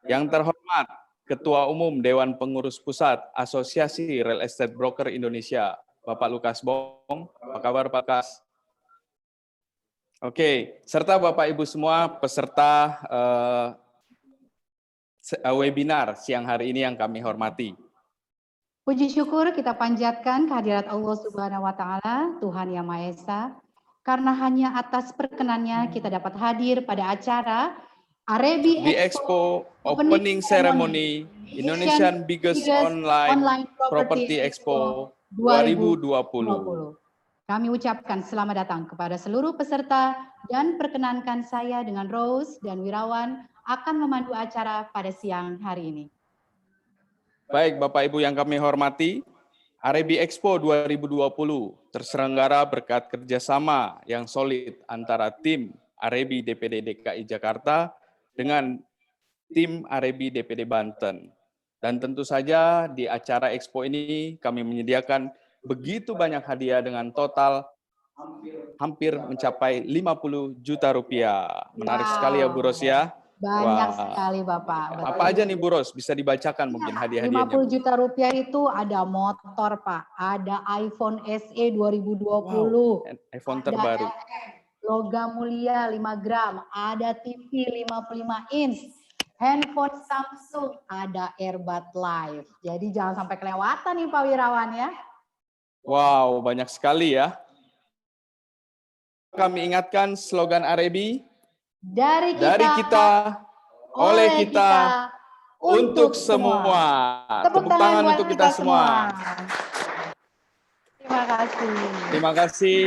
Yang terhormat Ketua Umum Dewan Pengurus Pusat Asosiasi Real Estate Broker Indonesia, Bapak Lukas Bong. Apa kabar Pak Lukas? Oke, serta Bapak Ibu semua peserta webinar siang hari ini yang kami hormati. Puji syukur kita panjatkan kehadirat Allah Subhanahu wa Ta'ala, Tuhan Yang Maha Esa, karena hanya atas perkenannya kita dapat hadir pada acara Arebi Expo Opening Ceremony Indonesian Biggest Online Property Expo 2020. Kami ucapkan selamat datang kepada seluruh peserta dan perkenankan saya dengan Rose dan Wirawan akan memandu acara pada siang hari ini. Baik, Bapak Ibu yang kami hormati, Arebi Expo 2020 terselenggara berkat kerjasama yang solid antara tim Arebi DPD DKI Jakarta dengan tim Arebi DPD Banten. Dan tentu saja di acara Expo ini kami menyediakan begitu banyak hadiah dengan total hampir mencapai 50 juta rupiah. Menarik sekali ya Bu Ros ya. Banyak sekali Bapak. Betul. Apa aja nih Bu Ros? Bisa dibacakan mungkin hadiah-hadiahnya. 50 juta rupiah itu ada motor Pak, ada iPhone SE 2020. Wow, iPhone terbaru. Logam mulia 5 gram, ada TV 55 inch, handphone Samsung, ada earbud live. Jadi jangan sampai kelewatan nih Pak Wirawan ya. Wow, banyak sekali ya. Kami ingatkan slogan Arebi, dari kita, oleh kita, untuk semua. Tepuk tangan untuk kita semua. Terima kasih. Terima kasih.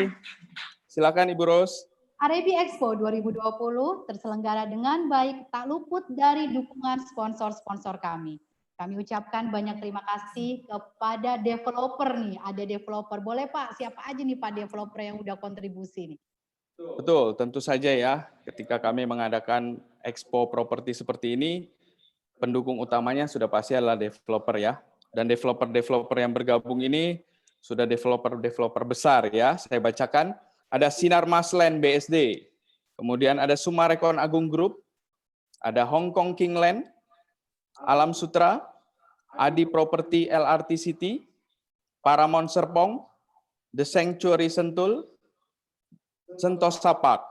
Silakan Ibu Ros. Arebi Expo 2020 terselenggara dengan baik, tak luput dari dukungan sponsor-sponsor kami. Kami ucapkan banyak terima kasih kepada developer nih. Ada developer, boleh Pak? Siapa aja nih Pak developer yang udah kontribusi nih? Betul, tentu saja ya. Ketika kami mengadakan Expo properti seperti ini, pendukung utamanya sudah pasti adalah developer ya. Dan developer-developer yang bergabung ini sudah developer-developer besar ya. Saya bacakan, ada Sinar Masland BSD, kemudian ada Sumarekon Agung Group, ada Hong Kong Kingland, Alam Sutra, Adi Property LRT City, Paramount Serpong, The Sanctuary Sentul, Sentos Sapak.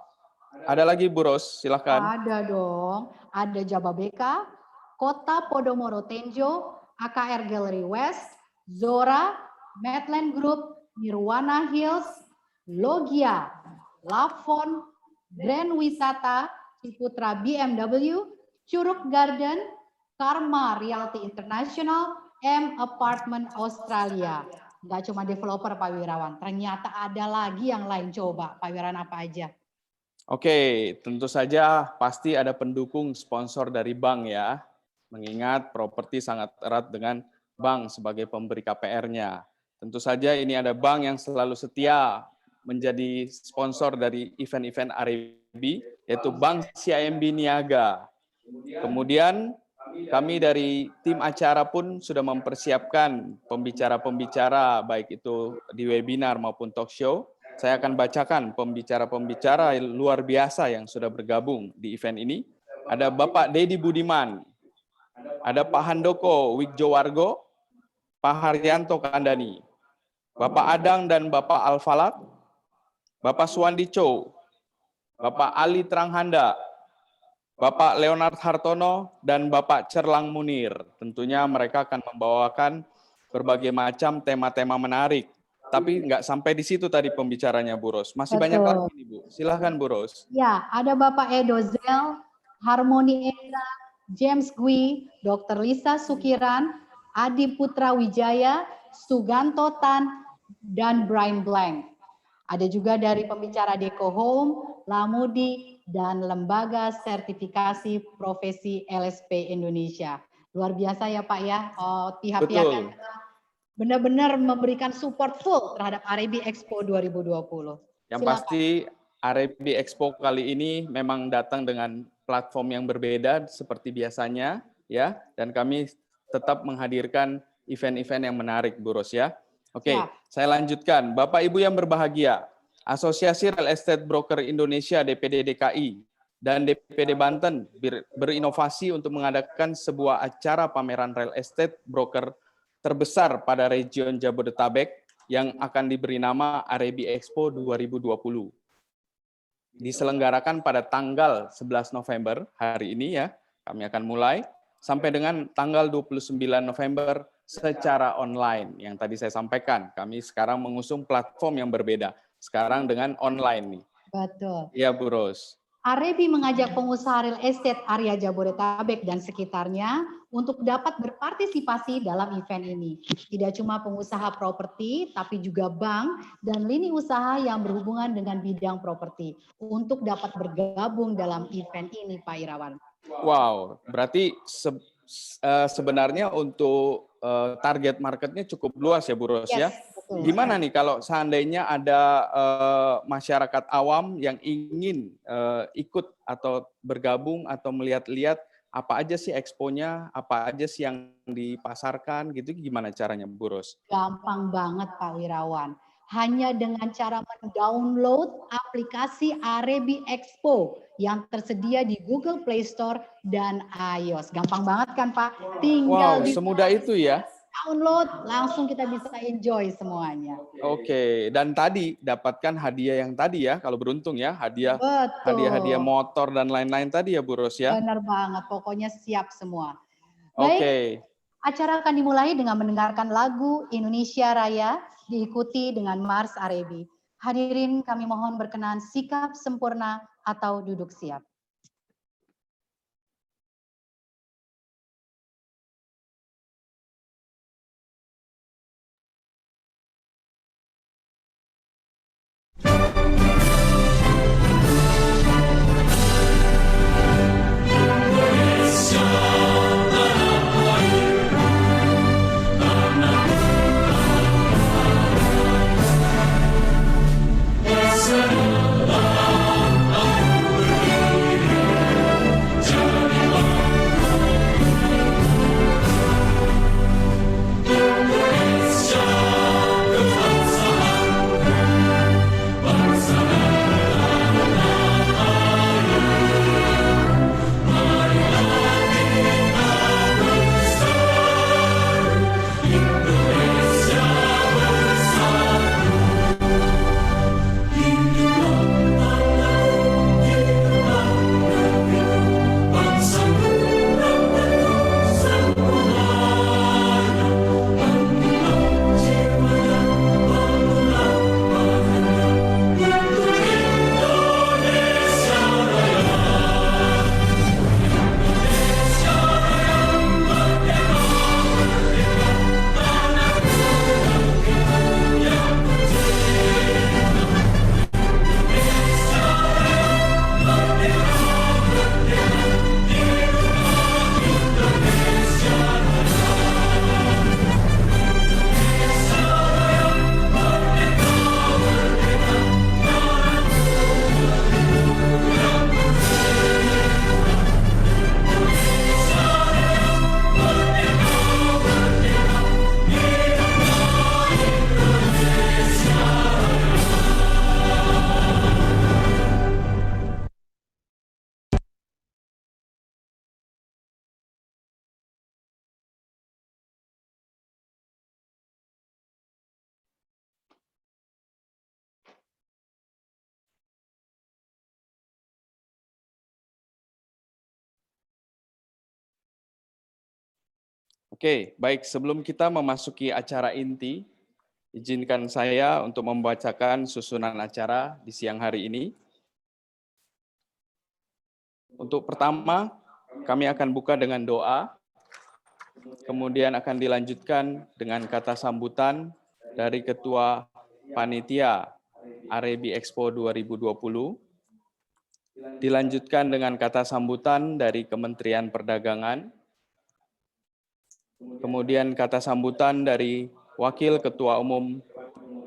Ada lagi Bu Ros, silakan. Ada dong, ada Jababeka, Kota Podomoro Tenjo, AKR Gallery West, Zora, Medland Group, Nirwana Hills, Logia, Lafon, Grand Wisata, Ciputra BMW, Curug Garden, Karma Realty International, M Apartment Australia. Nggak cuma developer Pak Wirawan, ternyata ada lagi yang lain. Coba Pak Wirawan apa aja? Oke, tentu saja pasti ada pendukung sponsor dari bank ya. Mengingat properti sangat erat dengan bank sebagai pemberi KPR-nya. Tentu saja ini ada bank yang selalu setia menjadi sponsor dari event-event Arebi, yaitu Bank CIMB Niaga. Kemudian kami dari tim acara pun sudah mempersiapkan pembicara-pembicara, baik itu di webinar maupun talk show. Saya akan bacakan pembicara-pembicara luar biasa yang sudah bergabung di event ini. Ada Bapak Dedi Budiman, ada Pak Handoko Wigjowargo, Pak Haryanto Kandani, Bapak Adang dan Bapak Alfalak, Bapak Suwandi Chow, Bapak Ali Tranghanda, Bapak Leonard Hartono, dan Bapak Cerlang Munir. Tentunya mereka akan membawakan berbagai macam tema-tema menarik. Tapi nggak sampai di situ tadi pembicaranya Bu Ros. Masih banyak lagi nih Bu. Silahkan Bu Ros. Ya, ada Bapak Edo Zel, Harmoni Enda, James Gui, Dr. Lisa Sukiran, Adi Putra Wijaya, Suganto Tan, dan Brian Blank. Ada juga dari pembicara Deco Home, Lamudi, dan Lembaga Sertifikasi Profesi LSP Indonesia. Luar biasa ya Pak ya, pihak-pihak yang benar-benar memberikan support full terhadap Arebi Expo 2020. Yang pasti Arebi Expo kali ini memang datang dengan platform yang berbeda seperti biasanya ya, dan kami tetap menghadirkan event-event yang menarik Bu Ros ya. Oke, saya lanjutkan. Bapak Ibu yang berbahagia, Asosiasi Real Estate Broker Indonesia DPD DKI dan DPD Banten berinovasi untuk mengadakan sebuah acara pameran real estate broker terbesar pada region Jabodetabek yang akan diberi nama Arebi Expo 2020. Diselenggarakan pada tanggal 11 November, hari ini ya, kami akan mulai, sampai dengan tanggal 29 November secara online. Yang tadi saya sampaikan, kami sekarang mengusung platform yang berbeda, sekarang dengan online nih. Betul. Iya, Bu Ros. Arebi mengajak pengusaha real estate area Jabodetabek dan sekitarnya untuk dapat berpartisipasi dalam event ini. Tidak cuma pengusaha properti, tapi juga bank dan lini usaha yang berhubungan dengan bidang properti untuk dapat bergabung dalam event ini, Pak Irawan. Wow, berarti sebenarnya untuk target marketnya cukup luas ya, Bu Ros ya. Betul. Gimana nih kalau seandainya ada masyarakat awam yang ingin ikut atau bergabung atau melihat-lihat apa aja sih expo-nya, apa aja sih yang dipasarkan gitu, gimana caranya, Bu Ros? Gampang banget, Pak Wirawan. Hanya dengan cara mendownload aplikasi Arebi Expo yang tersedia di Google Play Store dan iOS. Gampang banget kan, Pak? Tinggal semudah itu ya. Download, langsung kita bisa enjoy semuanya. Oke, dan tadi dapatkan hadiah yang tadi ya, kalau beruntung ya, hadiah motor dan lain-lain tadi ya, Bu Ros ya. Benar banget, pokoknya siap semua. Oke. Acara akan dimulai dengan mendengarkan lagu Indonesia Raya, diikuti dengan Mars Arebi. Hadirin kami mohon berkenan sikap sempurna atau duduk siap. Oke, baik. Sebelum kita memasuki acara inti, izinkan saya untuk membacakan susunan acara di siang hari ini. Untuk pertama, kami akan buka dengan doa, kemudian akan dilanjutkan dengan kata sambutan dari Ketua Panitia Arebi Expo 2020, dilanjutkan dengan kata sambutan dari Kementerian Perdagangan, kemudian kata sambutan dari Wakil Ketua Umum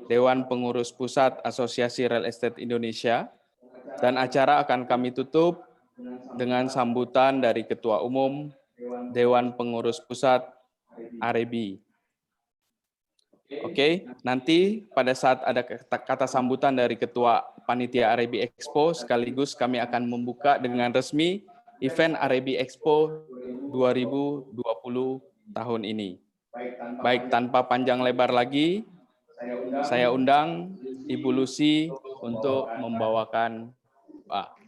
Dewan Pengurus Pusat Asosiasi Real Estate Indonesia, dan acara akan kami tutup dengan sambutan dari Ketua Umum Dewan Pengurus Pusat Arebi. Oke, nanti pada saat ada kata sambutan dari Ketua Panitia Arabi Expo, sekaligus kami akan membuka dengan resmi event Arabi Expo 2020 tahun ini. Baik, tanpa panjang lebar lagi, saya undang Ibu Lucy untuk membawakan Pak.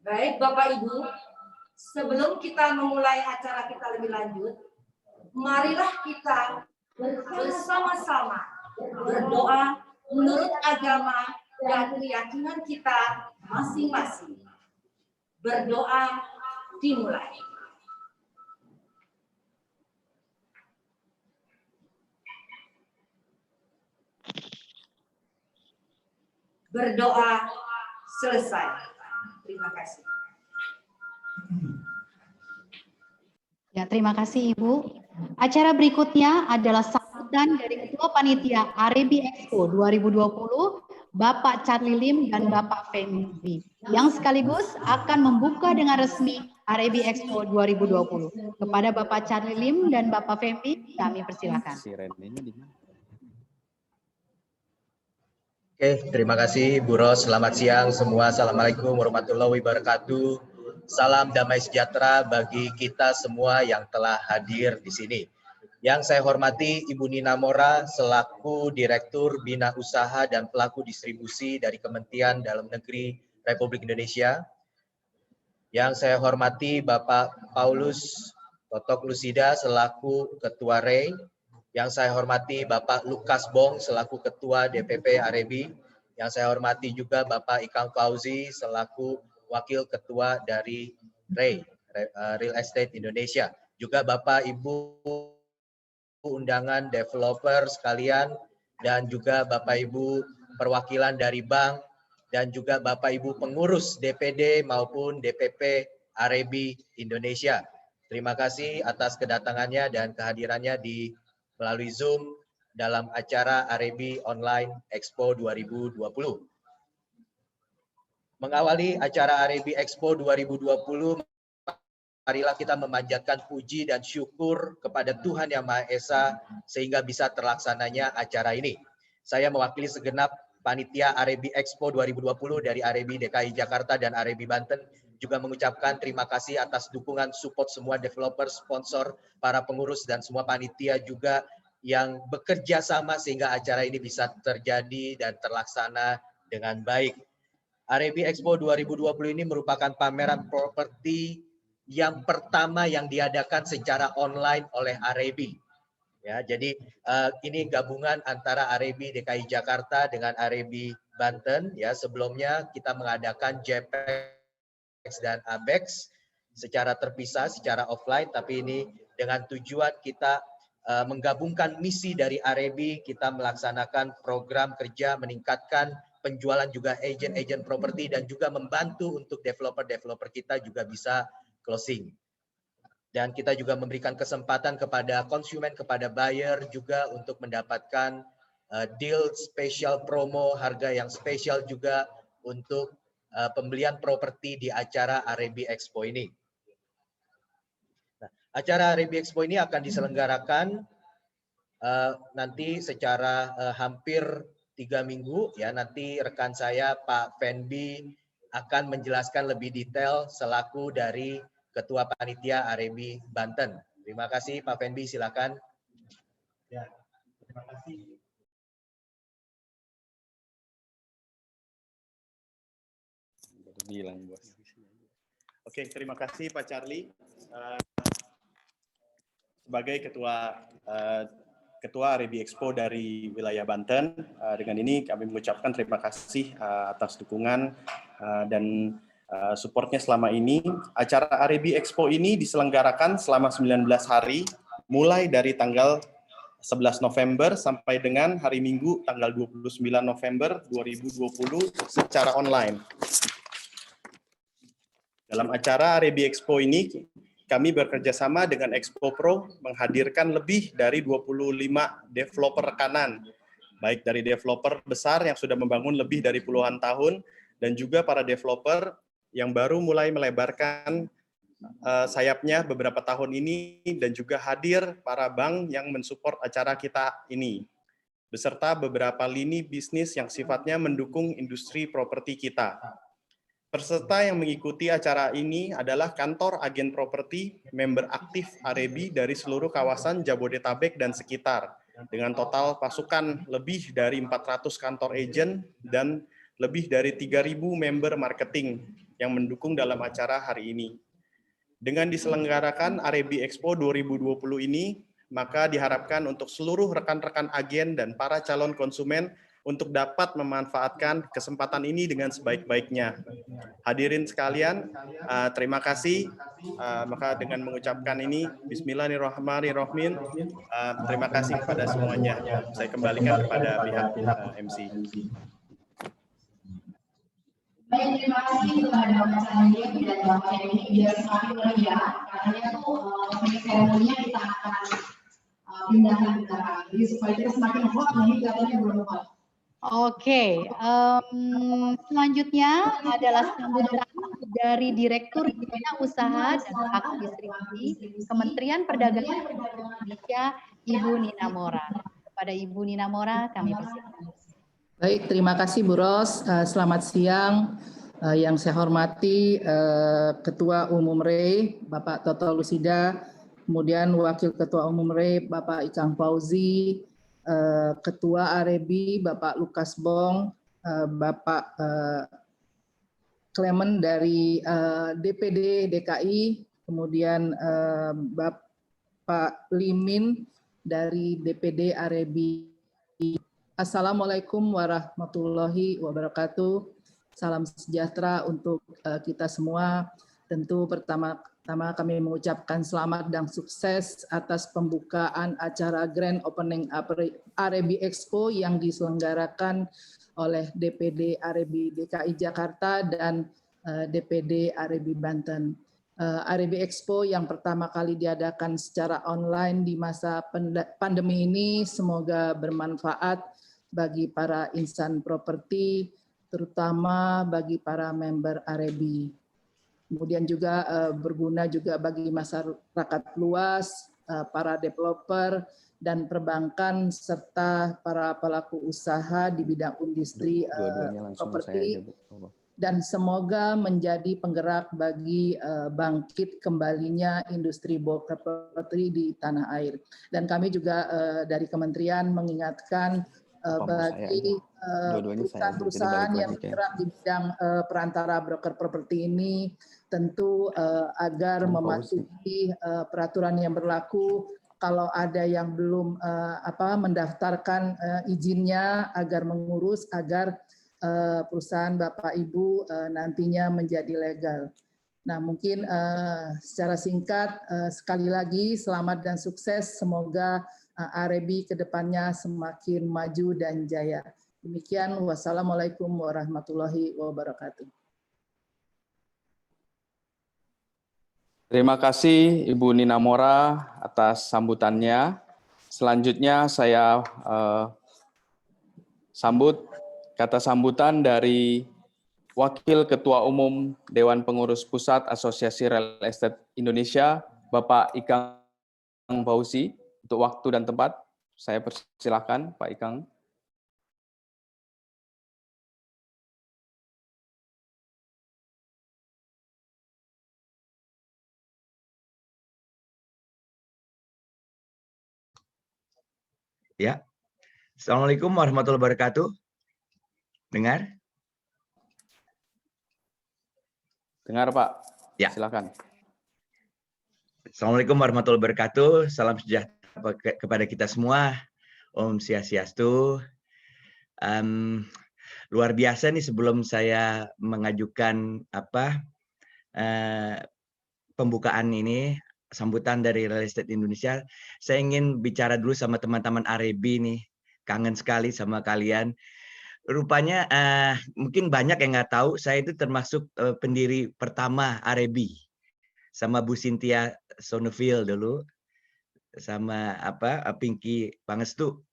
Baik, Bapak Ibu, sebelum kita memulai acara kita lebih lanjut, marilah kita bersama-sama berdoa menurut agama dan keyakinan kita masing-masing. Berdoa dimulai. Berdoa selesai. Terima kasih. Ya, terima kasih Ibu. Acara berikutnya adalah sambutan dari Ketua Panitia Arabi Expo 2020, Bapak Charlie Lim dan Bapak Femi, yang sekaligus akan membuka dengan resmi Arabi Expo 2020. Kepada Bapak Charlie Lim dan Bapak Femi, kami persilakan. Oke, terima kasih Bu Ros. Selamat siang semua. Assalamualaikum warahmatullahi wabarakatuh. Salam damai sejahtera bagi kita semua yang telah hadir di sini. Yang saya hormati Ibu Nina Mora selaku Direktur Bina Usaha dan Pelaku Distribusi dari Kementerian Dalam Negeri Republik Indonesia. Yang saya hormati Bapak Paulus Totok Lusida selaku Ketua REI. Yang saya hormati Bapak Lukas Bong selaku Ketua DPP Arabi. Yang saya hormati juga Bapak Ikang Fauzi selaku Wakil Ketua dari REI, Real Estate Indonesia. Juga Bapak Ibu undangan developer sekalian dan juga Bapak Ibu perwakilan dari bank dan juga Bapak Ibu pengurus DPD maupun DPP Arabi Indonesia. Terima kasih atas kedatangannya dan kehadirannya melalui Zoom dalam acara Arabi Online Expo 2020. Mengawali acara Arabi Expo 2020, marilah kita memanjatkan puji dan syukur kepada Tuhan Yang Maha Esa sehingga bisa terlaksananya acara ini. Saya mewakili segenap Panitia Arabi Expo 2020 dari Arabi DKI Jakarta dan Arabi Banten juga mengucapkan terima kasih atas dukungan support semua developer, sponsor, para pengurus dan semua panitia juga yang bekerja sama sehingga acara ini bisa terjadi dan terlaksana dengan baik. Arabi Expo 2020 ini merupakan pameran properti yang pertama yang diadakan secara online oleh Arabi. Ya, jadi ini gabungan antara Arabi DKI Jakarta dengan Arabi Banten. Ya, sebelumnya kita mengadakan JPEX dan ABEX secara terpisah, secara offline, tapi ini dengan tujuan kita menggabungkan misi dari Arabi, kita melaksanakan program kerja meningkatkan penjualan juga agent properti dan juga membantu untuk developer kita juga bisa closing. Dan kita juga memberikan kesempatan kepada konsumen, kepada buyer juga untuk mendapatkan deal spesial promo, harga yang spesial juga untuk pembelian properti di acara Arabi Expo ini. Nah, acara Arabi Expo ini akan diselenggarakan nanti secara hampir 3 minggu. Ya, nanti rekan saya Pak Fenbi akan menjelaskan lebih detail selaku dari Ketua Panitia Arabi Banten. Terima kasih Pak Fenbi, silakan. Ya, terima kasih. Oke, terima kasih Pak Charlie. Sebagai Ketua Arabi Expo dari wilayah Banten, dengan ini kami mengucapkan terima kasih atas dukungan dan supportnya selama ini. Acara Arabi Expo ini diselenggarakan selama 19 hari, mulai dari tanggal 11 November sampai dengan hari Minggu tanggal 29 November 2020 secara online. Dalam acara Arabi Expo ini, kami bekerja sama dengan Expo Pro menghadirkan lebih dari 25 developer rekanan, baik dari developer besar yang sudah membangun lebih dari puluhan tahun, dan juga para developer yang baru mulai melebarkan sayapnya beberapa tahun ini, dan juga hadir para bank yang mensupport acara kita ini, beserta beberapa lini bisnis yang sifatnya mendukung industri properti kita. Peserta yang mengikuti acara ini adalah kantor agen properti member aktif AREBI dari seluruh kawasan Jabodetabek dan sekitar, dengan total pasukan lebih dari 400 kantor agent dan lebih dari 3.000 member marketing yang mendukung dalam acara hari ini. Dengan diselenggarakan AREBI Expo 2020 ini, maka diharapkan untuk seluruh rekan-rekan agen dan para calon konsumen untuk dapat memanfaatkan kesempatan ini dengan sebaik-baiknya. Hadirin sekalian, terima kasih. Maka dengan mengucapkan ini, Bismillahirrahmanirrahim, terima kasih kepada semuanya. Saya kembalikan kepada pihak MC. Baik, terima kasih kepada Bapak Cahaya dan Bapak ini biar semakin meriah. Katanya tuh opening ceremony-nya kita akan pindahkan ke belakang. Jadi supaya kita semakin hot, ini katanya belum hot. Oke, selanjutnya adalah sambutan dari Direktur Bina Usaha dan Hak Distribusi Kementerian Perdagangan Indonesia, Ibu Nina Mora. Kepada Ibu Nina Mora, kami persilakan. Baik, terima kasih Bu Ros. Selamat siang. Yang saya hormati Ketua Umum RE, Bapak Toto Lusida, kemudian Wakil Ketua Umum RE, Bapak Ikang Fauzi, Ketua AREBI, Bapak Lukas Bong, Bapak Clement dari DPD DKI, kemudian Bapak Limin dari DPD AREBI. Assalamualaikum warahmatullahi wabarakatuh. Salam sejahtera untuk kita semua. Tentu pertama-tama kami mengucapkan selamat dan sukses atas pembukaan acara Grand Opening AREBI Expo yang diselenggarakan oleh DPD AREBI DKI Jakarta dan DPD AREBI Banten. AREBI Expo yang pertama kali diadakan secara online di masa pandemi ini semoga bermanfaat bagi para insan properti, terutama bagi para member AREBI. Kemudian juga berguna juga bagi masyarakat luas, para developer dan perbankan serta para pelaku usaha di bidang industri properti, dan semoga menjadi penggerak bagi bangkit kembalinya industri properti di tanah air. Dan kami juga dari kementerian mengingatkan bagi perusahaan-perusahaan yang bergerak di bidang perantara broker properti ini tentu agar mematuhi peraturan yang berlaku. Kalau ada yang belum mendaftarkan izinnya agar mengurus agar perusahaan Bapak Ibu nantinya menjadi legal. Nah, mungkin secara singkat sekali lagi selamat dan sukses. Semoga AREBI kedepannya semakin maju dan jaya. Demikian, wassalamualaikum warahmatullahi wabarakatuh. Terima kasih Ibu Nina Mora atas sambutannya. Selanjutnya saya sambut kata sambutan dari Wakil Ketua Umum Dewan Pengurus Pusat Asosiasi Real Estate Indonesia, Bapak Ikang Fauzi. Untuk waktu dan tempat, saya persilakan Pak Ikang. Ya, Assalamualaikum warahmatullahi wabarakatuh. Dengar? Dengar Pak, ya. Silakan. Assalamualaikum warahmatullahi wabarakatuh. Salam sejahtera kepada kita semua. Om Swastiastu. Luar biasa nih sebelum saya mengajukan pembukaan ini, sambutan dari Real Estate Indonesia, saya ingin bicara dulu sama teman-teman AREBI nih. Kangen sekali sama kalian. Rupanya mungkin banyak yang nggak tahu, saya itu termasuk pendiri pertama AREBI. sama Bu Cynthia Soneville dulu, sama Pinky Pangestu.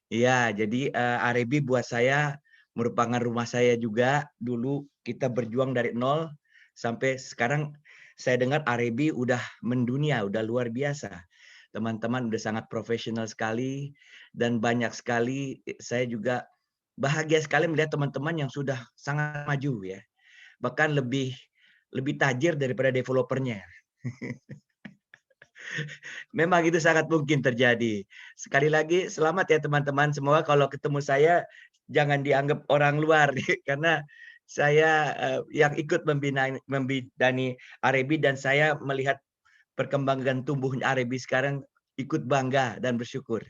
Iya, jadi RAB buat saya merupakan rumah saya juga. Dulu kita berjuang dari nol sampai sekarang saya dengar RAB udah mendunia, udah luar biasa. Teman-teman udah sangat profesional sekali dan banyak sekali. Saya juga bahagia sekali melihat teman-teman yang sudah sangat maju ya. Bahkan lebih tajir daripada developernya. Memang itu sangat mungkin terjadi. Sekali lagi selamat ya teman-teman semua. Kalau ketemu saya jangan dianggap orang luar karena saya yang ikut membidani RAB dan saya melihat perkembangan tumbuhnya RAB sekarang ikut bangga dan bersyukur.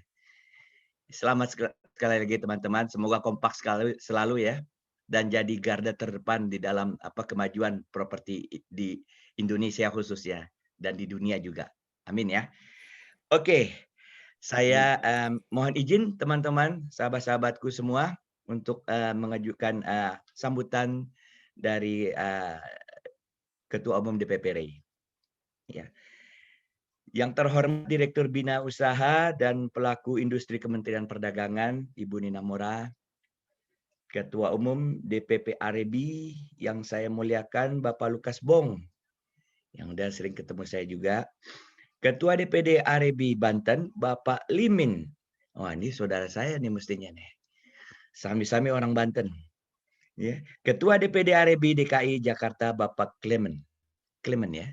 Selamat sekali lagi teman-teman. Semoga kompak selalu ya dan jadi garda terdepan di dalam kemajuan properti di Indonesia khususnya dan di dunia juga. Amin ya. Oke, saya mohon izin teman-teman, sahabat-sahabatku semua untuk mengajukan sambutan dari Ketua Umum DPP RAI. Ya. Yang terhormat Direktur Bina Usaha dan Pelaku Industri Kementerian Perdagangan, Ibu Nina Mora, Ketua Umum DPP RAB yang saya muliakan Bapak Lukas Bong, yang udah sering ketemu saya juga. Ketua DPD RAB Banten, Bapak Limin. Wah, ini saudara saya nih mestinya nih. Sami-sami orang Banten. Ya. Ketua DPD RAB DKI Jakarta, Bapak Clement ya.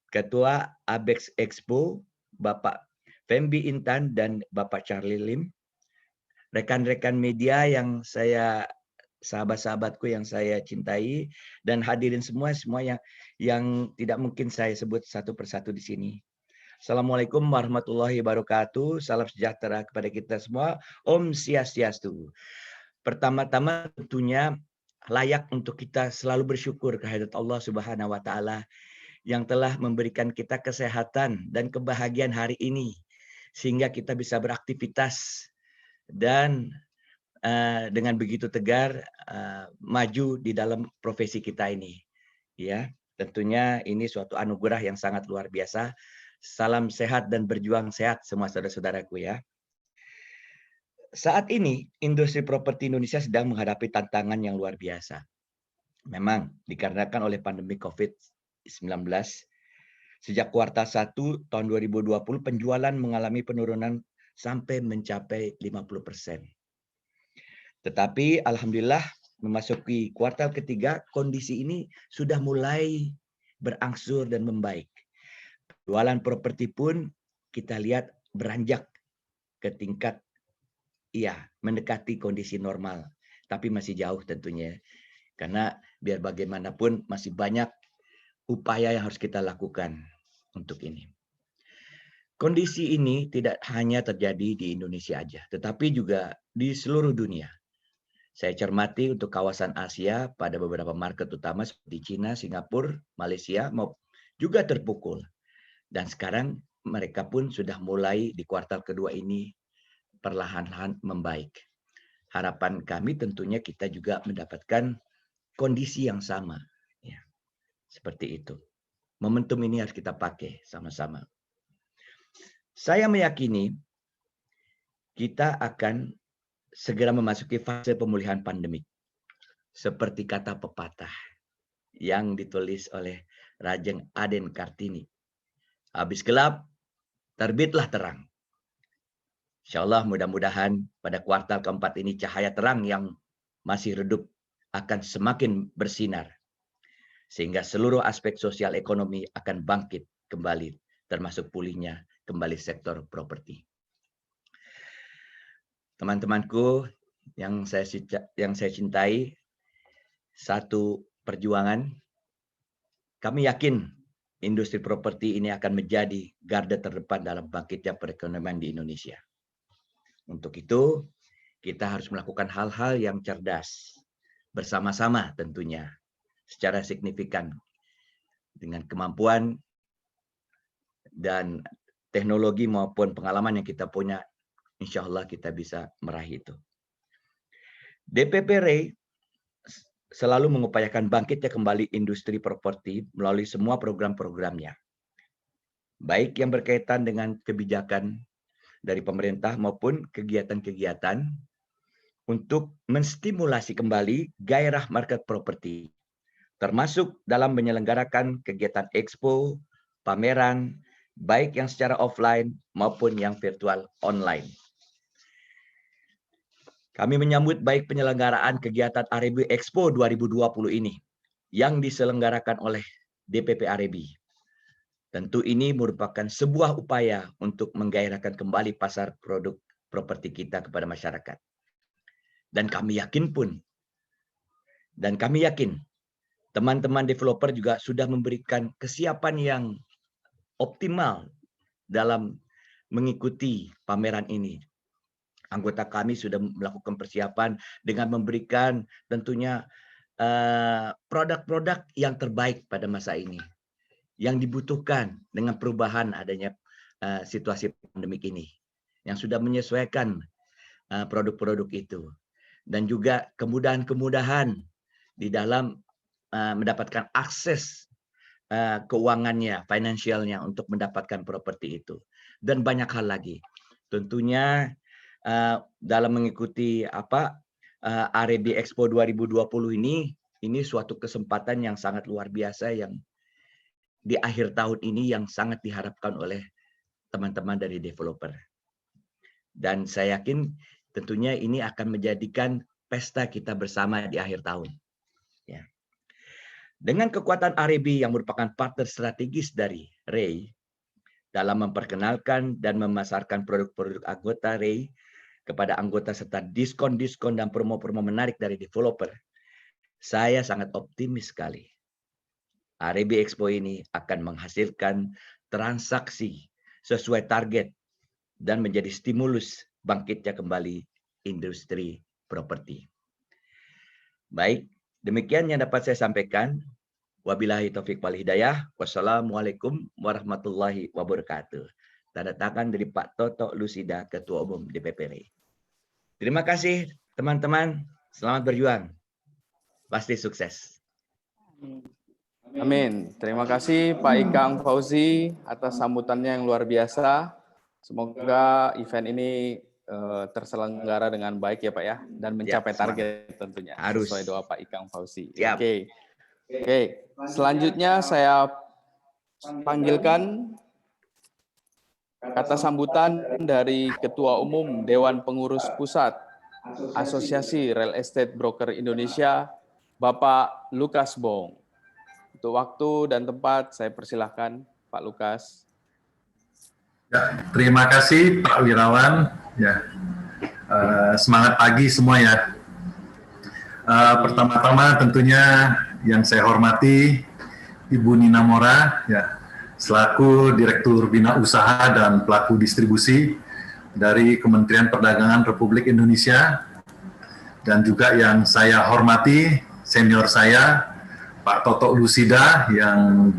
Ketua Abex Expo, Bapak Fembi Intan dan Bapak Charlie Lim. Rekan-rekan media yang sahabat-sahabatku yang saya cintai dan hadirin semua yang tidak mungkin saya sebut satu persatu di sini. Assalamualaikum warahmatullahi wabarakatuh. Salam sejahtera kepada kita semua. Om Swastiastu. Pertama-tama tentunya layak untuk kita selalu bersyukur kehadirat Allah Subhanahu wa taala yang telah memberikan kita kesehatan dan kebahagiaan hari ini sehingga kita bisa beraktivitas dan dengan begitu tegar maju di dalam profesi kita ini. Ya, tentunya ini suatu anugerah yang sangat luar biasa. Salam sehat dan berjuang sehat semua saudara-saudaraku ya. Saat ini industri properti Indonesia sedang menghadapi tantangan yang luar biasa. Memang dikarenakan oleh pandemi COVID-19, sejak kuartal 1 tahun 2020 penjualan mengalami penurunan sampai mencapai 50%. Tetapi alhamdulillah memasuki kuartal ketiga kondisi ini sudah mulai berangsur dan membaik. Penjualan properti pun kita lihat beranjak ke tingkat mendekati kondisi normal, tapi masih jauh tentunya. Karena biar bagaimanapun masih banyak upaya yang harus kita lakukan untuk ini. Kondisi ini tidak hanya terjadi di Indonesia aja, tetapi juga di seluruh dunia. Saya cermati untuk kawasan Asia pada beberapa market utama seperti Cina, Singapura, Malaysia juga terpukul. Dan sekarang mereka pun sudah mulai di kuartal kedua ini perlahan-lahan membaik. Harapan kami tentunya kita juga mendapatkan kondisi yang sama. Ya, seperti itu. Momentum ini harus kita pakai sama-sama. Saya meyakini kita akan segera memasuki fase pemulihan pandemik. Seperti kata pepatah yang ditulis oleh Rajeng Aden Kartini. Habis gelap, terbitlah terang. Insya Allah mudah-mudahan pada kuartal keempat ini cahaya terang yang masih redup akan semakin bersinar. Sehingga seluruh aspek sosial ekonomi akan bangkit kembali, termasuk pulihnya kembali sektor properti. Teman-temanku yang saya cintai, satu perjuangan, kami yakin industri properti ini akan menjadi garda terdepan dalam bangkitnya perekonomian di Indonesia. Untuk itu, kita harus melakukan hal-hal yang cerdas, bersama-sama tentunya, secara signifikan, dengan kemampuan dan teknologi maupun pengalaman yang kita punya, insya Allah kita bisa meraih itu. DPP RAI selalu mengupayakan bangkitnya kembali industri properti melalui semua program-programnya. Baik yang berkaitan dengan kebijakan dari pemerintah maupun kegiatan-kegiatan untuk menstimulasi kembali gairah market properti, termasuk dalam menyelenggarakan kegiatan expo, pameran, baik yang secara offline maupun yang virtual online. Kami menyambut baik penyelenggaraan kegiatan REB Expo 2020 ini yang diselenggarakan oleh DPP REB. Tentu ini merupakan sebuah upaya untuk menggairahkan kembali pasar produk properti kita kepada masyarakat. Dan kami yakin teman-teman developer juga sudah memberikan kesiapan yang optimal dalam mengikuti pameran ini. Anggota kami sudah melakukan persiapan dengan memberikan tentunya produk-produk yang terbaik pada masa ini, yang dibutuhkan dengan perubahan adanya situasi pandemik ini, yang sudah menyesuaikan produk-produk itu, dan juga kemudahan-kemudahan di dalam mendapatkan akses keuangannya, finansialnya untuk mendapatkan properti itu, dan banyak hal lagi. Tentunya dalam mengikuti REB Expo 2020 ini suatu kesempatan yang sangat luar biasa yang di akhir tahun ini yang sangat diharapkan oleh teman-teman dari developer. Dan saya yakin tentunya ini akan menjadikan pesta kita bersama di akhir tahun. Ya. Dengan kekuatan REB yang merupakan partner strategis dari REI dalam memperkenalkan dan memasarkan produk-produk anggota REI kepada anggota serta diskon-diskon dan promo-promo menarik dari developer, saya sangat optimis sekali. REB Expo ini akan menghasilkan transaksi sesuai target dan menjadi stimulus bangkitnya kembali industri properti. Baik, demikian yang dapat saya sampaikan. Wabillahi taufiq wal hidayah. Wassalamualaikum warahmatullahi wabarakatuh. Tanda tangan dari Pak Toto Lusida, Ketua Umum DPP REI. Terima kasih teman-teman. Selamat berjuang. Pasti sukses. Amin. Terima kasih Pak Ikang Fauzi atas sambutannya yang luar biasa. Semoga event ini terselenggara dengan baik ya Pak ya, dan mencapai target tentunya. Harus. Sesuai doa Pak Ikang Fauzi. Siap. Oke. Selanjutnya saya panggilkan kata sambutan dari Ketua Umum Dewan Pengurus Pusat Asosiasi Real Estate Broker Indonesia, Bapak Lukas Bong. Untuk waktu dan tempat saya persilahkan Pak Lukas. Ya, terima kasih Pak Wirawan. Ya, semangat pagi semua ya. Pertama-tama tentunya yang saya hormati Ibu Nina Mora, ya, selaku Direktur Bina Usaha dan Pelaku Distribusi dari Kementerian Perdagangan Republik Indonesia, dan juga yang saya hormati senior saya Pak Toto Lusida yang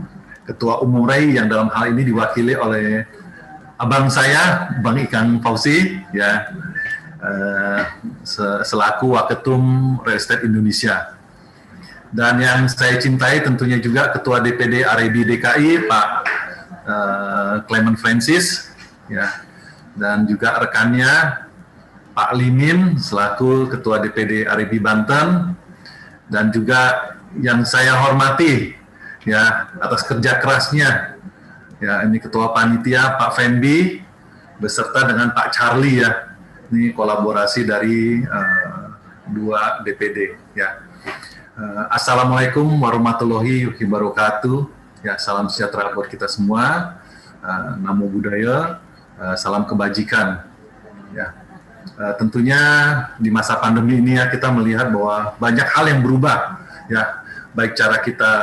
Ketua Umum REI, yang dalam hal ini diwakili oleh abang saya Bang Ikang Fauzi, ya, selaku Waketum Real Estate Indonesia. Dan yang saya cintai tentunya juga Ketua DPD REB DKI Pak Clement Francis, ya, dan juga rekannya Pak Limin selaku Ketua DPD REB Banten, dan juga yang saya hormati ya atas kerja kerasnya ya, ini Ketua Panitia Pak Fendi beserta dengan Pak Charlie, ya, ini kolaborasi dari dua DPD, ya. Assalamualaikum warahmatullahi wabarakatuh. Ya, salam sejahtera buat kita semua. Namo Buddhaya, salam kebajikan. Ya, tentunya di masa pandemi ini ya kita melihat bahwa banyak hal yang berubah. Ya, baik cara kita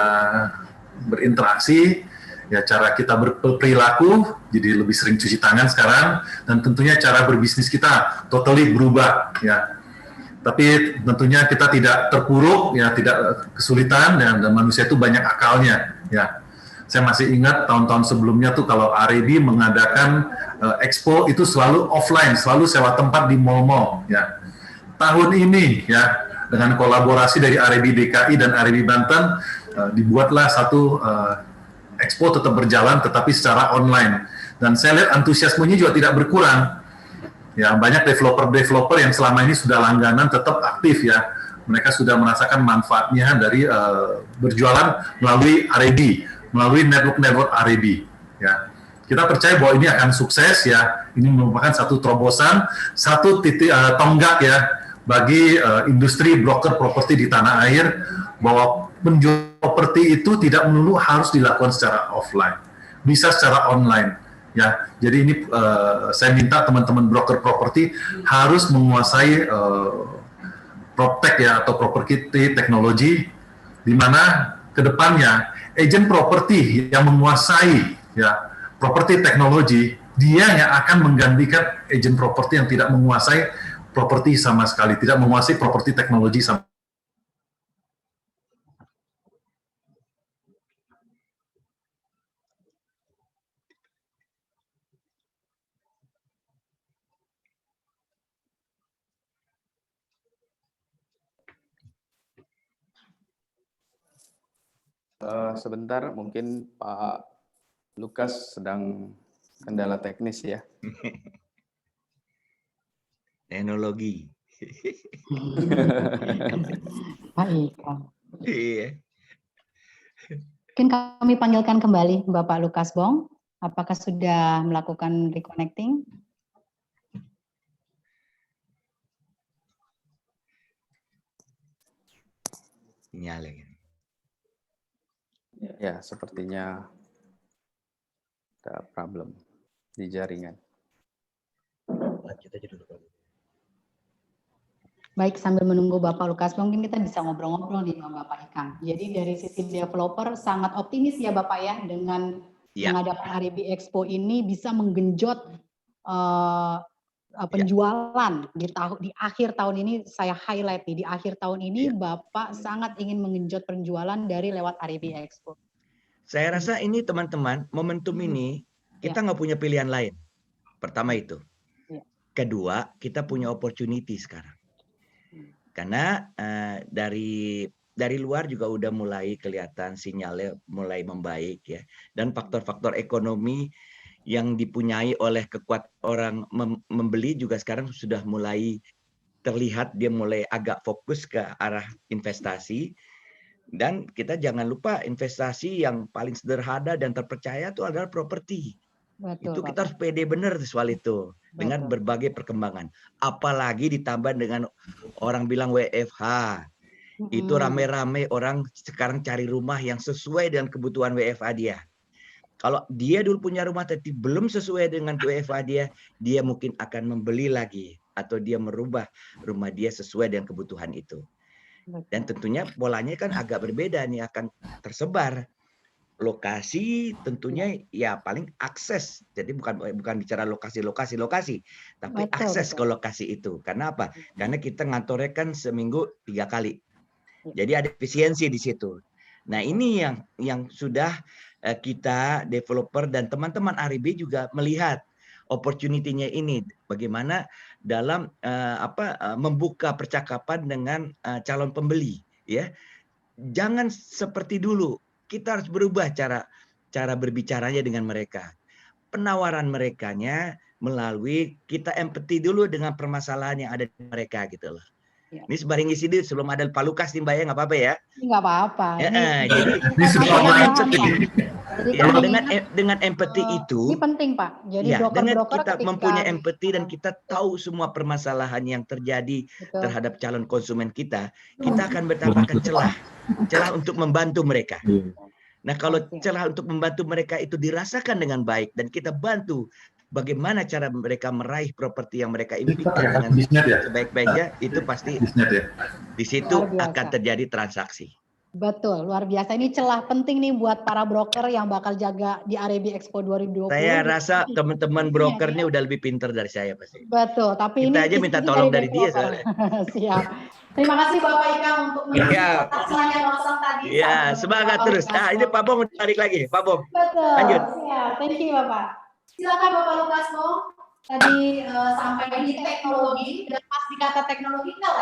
berinteraksi, ya cara kita berperilaku, jadi lebih sering cuci tangan sekarang, dan tentunya cara berbisnis kita totally berubah. Ya. Tapi tentunya kita tidak terpuruk, ya, tidak kesulitan, dan manusia itu banyak akalnya, ya. Saya masih ingat tahun-tahun sebelumnya tuh kalau REB mengadakan expo itu selalu offline, selalu sewa tempat di mall-mall, ya. Tahun ini, ya, dengan kolaborasi dari REB DKI dan REB Banten, dibuatlah satu expo tetap berjalan tetapi secara online. Dan saya lihat antusiasmenya juga tidak berkurang. Ya, banyak developer-developer yang selama ini sudah langganan tetap aktif ya. Mereka sudah merasakan manfaatnya dari berjualan melalui REB, melalui network REB. Ya, kita percaya bahwa ini akan sukses ya. Ini merupakan satu terobosan, satu titik tonggak ya bagi industri broker properti di tanah air, bahwa penjualan properti itu tidak melulu harus dilakukan secara offline, bisa secara online. Ya, jadi ini saya minta teman-teman broker properti harus menguasai PropTech ya, atau property teknologi, di mana kedepannya agen properti yang menguasai ya property teknologi, dia yang akan menggantikan agen properti yang tidak menguasai properti sama sekali, tidak menguasai properti teknologi sama. Sebentar, mungkin Pak Lukas sedang kendala teknis ya. Teknologi. Baik. Iya. Mungkin kami panggilkan kembali Bapak Lukas Bong. Apakah sudah melakukan reconnecting? Sinyal. Ya, sepertinya ada problem di jaringan. Baik, sambil menunggu Bapak Lukas, mungkin kita bisa ngobrol-ngobrol nih sama Bapak Ikang. Jadi dari sisi developer sangat optimis ya Bapak ya, dengan mengadakan REB Expo ini bisa menggenjot penjualan di akhir tahun ini. Saya highlight nih, di akhir tahun ini Bapak sangat ingin menggenjot penjualan dari lewat REB Expo. Saya rasa ini teman-teman, momentum ini kita nggak punya pilihan lain. Pertama itu. Kedua, kita punya opportunity sekarang. Karena dari luar juga udah mulai kelihatan sinyalnya mulai membaik ya. Dan faktor-faktor ekonomi yang dipunyai oleh kekuatan orang membeli juga sekarang sudah mulai terlihat, dia mulai agak fokus ke arah investasi. Dan kita jangan lupa investasi yang paling sederhana dan terpercaya itu adalah properti. Itu kita harus pede benar soal itu dengan berbagai perkembangan. Apalagi ditambah dengan orang bilang WFH. Itu rame-rame orang sekarang cari rumah yang sesuai dengan kebutuhan WFH dia. Kalau dia dulu punya rumah tapi belum sesuai dengan WFH dia mungkin akan membeli lagi atau dia merubah rumah dia sesuai dengan kebutuhan itu. Dan tentunya polanya kan agak berbeda nih, akan tersebar. Lokasi tentunya ya paling akses. Jadi bukan bicara lokasi, tapi akses ke lokasi itu. Karena apa? Karena kita ngantornya kan seminggu 3 kali. Jadi ada efisiensi di situ. Nah, ini yang sudah kita developer dan teman-teman REB juga melihat opportunity-nya ini, bagaimana dalam membuka percakapan dengan calon pembeli ya. Jangan seperti dulu. Kita harus berubah cara berbicaranya dengan mereka. Penawaran merekanya melalui kita empati dulu dengan permasalahan yang ada di mereka gitu loh. Ya. Ini sebaring isi dulu sebelum ada Pak Lukas nih Mbak ya, nggak apa-apa ya? Nggak apa-apa. Dengan empati itu. Ini penting Pak. Jadi ya, dengan kita mempunyai empati dan kita tahu semua permasalahan yang terjadi terhadap calon konsumen kita akan bertambahkan celah untuk membantu mereka. Nah, kalau celah untuk membantu mereka itu dirasakan dengan baik dan kita bantu bagaimana cara mereka meraih properti yang mereka impikan dengan sebaik-baiknya, itu pasti di situ akan terjadi transaksi. Betul, luar biasa. Ini celah penting nih buat para broker yang bakal jaga di REB Expo 2020. Saya rasa teman-teman brokernya udah lebih pintar dari saya pasti. Betul, tapi kita ini aja minta tolong dari dia soalnya. Siap. Terima kasih Bapak Ikang untuk presentasinya langsung tadi. Iya, semangat terus. Nah, ini Pak Bong tarik lagi, Pak Bong. Betul. Lanjut. Ya, thank you Bapak. Silakan Bapak Lukas Bong. Tadi sampai di teknologi dan pas dikata teknologi nggak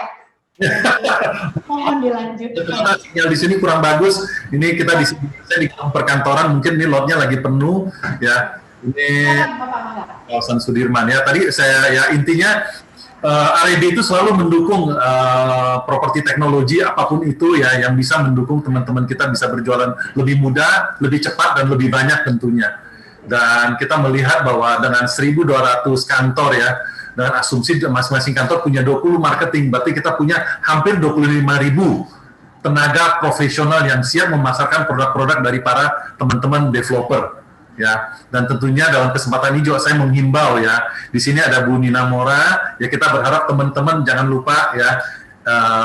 Mohon dilanjutkan. Karena sinyal di sini kurang bagus. Ini kita di sini saya di perkantoran, mungkin ini lotnya lagi penuh ya. Ini kawasan Sudirman ya. Tadi saya ya intinya REB itu selalu mendukung properti teknologi apapun itu ya, yang bisa mendukung teman-teman kita bisa berjualan lebih mudah, lebih cepat dan lebih banyak tentunya. Dan kita melihat bahwa dengan 1.200 kantor ya, dan asumsi masing-masing kantor punya 20 marketing, berarti kita punya hampir 25.000 tenaga profesional yang siap memasarkan produk-produk dari para teman-teman developer ya. Dan tentunya dalam kesempatan ini juga saya menghimbau ya, di sini ada Bu Nina Mora ya, kita berharap teman-teman jangan lupa ya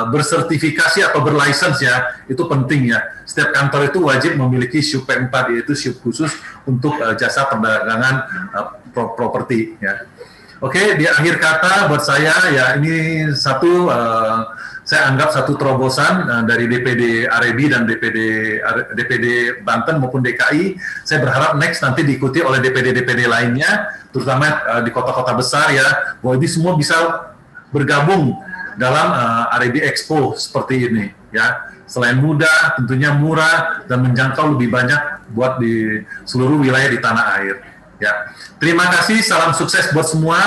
bersertifikasi atau berlicense ya, itu penting ya. Setiap kantor itu wajib memiliki SHUP P4, yaitu SHUP khusus untuk jasa perdagangan properti ya. Oke, di akhir kata buat saya ya, ini satu saya anggap satu terobosan dari DPD REB dan DPD Banten maupun DKI. Saya berharap next nanti diikuti oleh DPD lainnya, terutama di kota-kota besar ya, bahwa ini semua bisa bergabung dalam REB Expo seperti ini ya. Selain mudah, tentunya murah dan menjangkau lebih banyak buat di seluruh wilayah di tanah air. Ya, terima kasih. Salam sukses buat semua.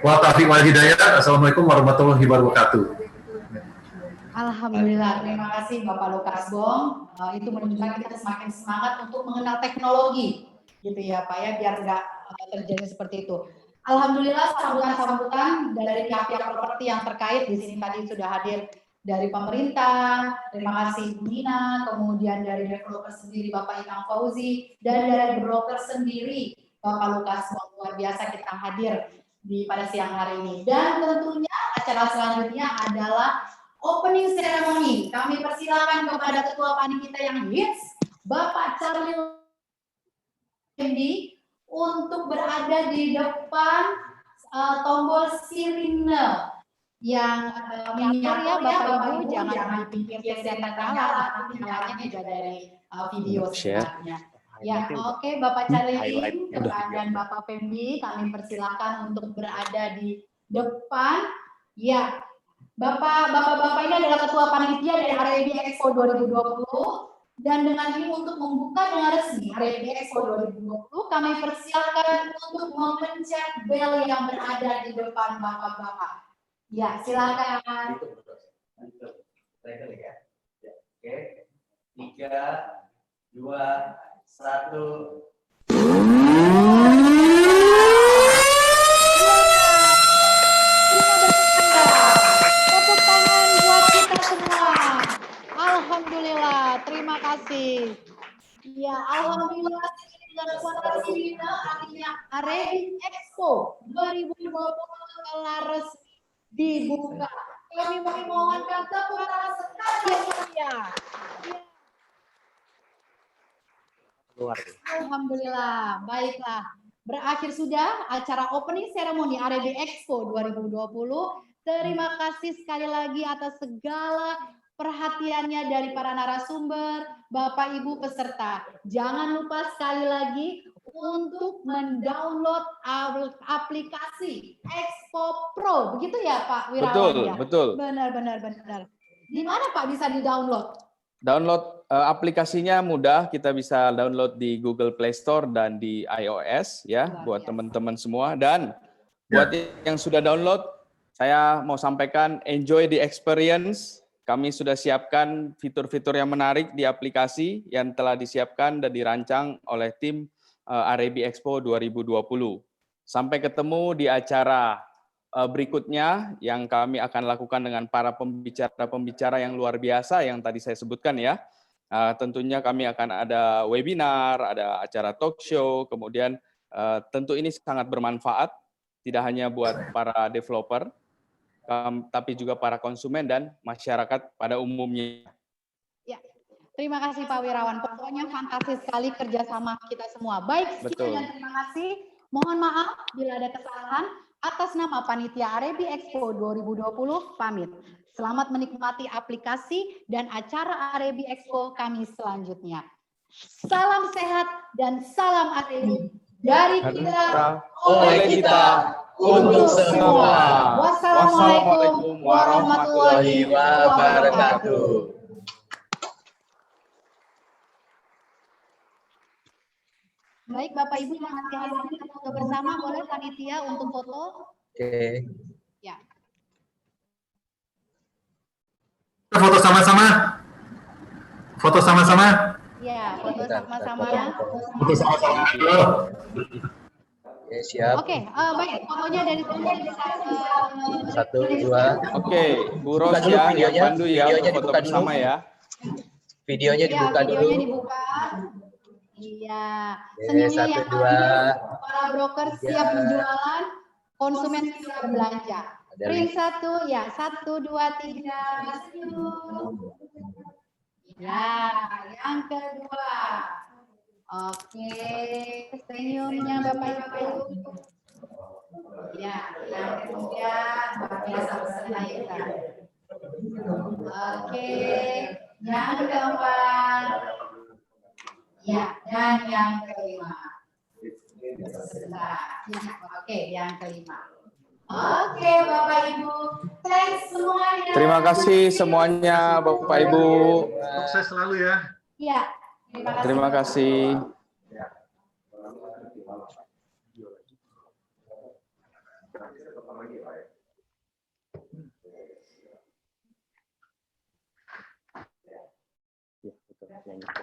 Wa taufiq wal hidayah. Assalamualaikum warahmatullahi wabarakatuh. Alhamdulillah, terima kasih Bapak Lukas Bong. Itu menunjukkan kita semakin semangat untuk mengenal teknologi, gitu ya Pak ya, biar nggak terjadi seperti itu. Alhamdulillah, sambutan-sambutan dari pihak-pihak properti yang terkait di sini tadi sudah hadir dari pemerintah, terima kasih Bu Nina, kemudian dari developer sendiri Bapak Ikang Fauzi, dan dari broker sendiri Bapak Lukas Bong. Luar biasa kita hadir pada siang hari ini. Dan tentunya acara selanjutnya adalah opening ceremony. Kami persilakan kepada Ketua Panitia yang hits, Bapak Charlie Lendi, untuk berada di depan tombol sirine yang miniatur ya Bapak Ibu, jangan dipikir senternya, tapi nyalanya juga dari video sebenarnya. Ya, oke Bapak Charlie dan Bapak Fembi, kami persilakan untuk berada di depan. Ya, Bapak-bapak ini adalah Ketua Panitia dari REB Expo 2020. Dan dengan ini untuk membuka dengan resmi REB Expo 2020, kami persilakan untuk memencet bel yang berada di depan bapak-bapak. Ya, silakan. Oke, 3, 2, 1. Tepuk tangan buat kita semua. Alhamdulillah, terima kasih. Ya, alhamdulillah dengan suara sirine artinya REB Expo 2020 telah resmi dibuka. Kami memohonkan tepuk tangan sekali ya. Alhamdulillah, baiklah. Berakhir sudah acara opening ceremony REB Expo 2020. Terima kasih sekali lagi atas segala perhatiannya dari para narasumber, Bapak Ibu peserta. Jangan lupa sekali lagi untuk mendownload aplikasi Expo Pro. Begitu ya Pak Wirawan? Betul, ya? betul. Benar. Di mana Pak bisa di-download? Download aplikasinya mudah, kita bisa download di Google Play Store dan di iOS ya, buat teman-teman semua. Dan buat yang sudah download, saya mau sampaikan enjoy the experience. Kami sudah siapkan fitur-fitur yang menarik di aplikasi yang telah disiapkan dan dirancang oleh tim REB Expo 2020. Sampai ketemu di acara berikutnya yang kami akan lakukan dengan para pembicara yang luar biasa yang tadi saya sebutkan ya. Tentunya kami akan ada webinar, ada acara talk show, kemudian tentu ini sangat bermanfaat, tidak hanya buat para developer, tapi juga para konsumen dan masyarakat pada umumnya. Ya, terima kasih Pak Wirawan. Pokoknya fantastis sekali kerjasama kita semua. Baik, sekian dan terima kasih. Mohon maaf bila ada kesalahan. Atas nama Panitia REB Expo 2020, pamit. Selamat menikmati aplikasi dan acara REB Expo kami selanjutnya. Salam sehat dan salam REB dari kita, oleh kita, untuk semua. Wassalamualaikum warahmatullahi wabarakatuh. Baik, Bapak Ibu yang masih hadir kita foto bersama, boleh panitia untuk foto? Oke. Ya. Foto sama-sama. Foto sama-sama. Ya, foto sama-sama ya. Foto sama-sama. Oke, siap. Oke, baik, fotonya dari sini bisa 1, 2. Oke, Bu Ros Buka dulu ya, yang videonya. Pandu ya, Videonya untuk foto dibuka bersama dulu. ya. Videonya ya, dibuka dulu. videonya dibuka. Iya, Oke, senyumnya 1, yang 2. manis, para broker 3. siap menjualan, konsumen siap berbelanja. Ada Ring link. 1, ya, 1, 2, 3, senyum. Ya, yang kedua. Oke, senyumnya Bapak Ibu. Ya, yang ketiga, biasa kita. Oke, yang keempat. Ya, dan yang kelima. Sebentar. Ya, oke, yang kelima. Oke, Bapak Ibu. Thanks semuanya. Terima kasih semuanya, Bapak Ibu. Sukses selalu ya. Iya, Terima kasih. Ya, betul.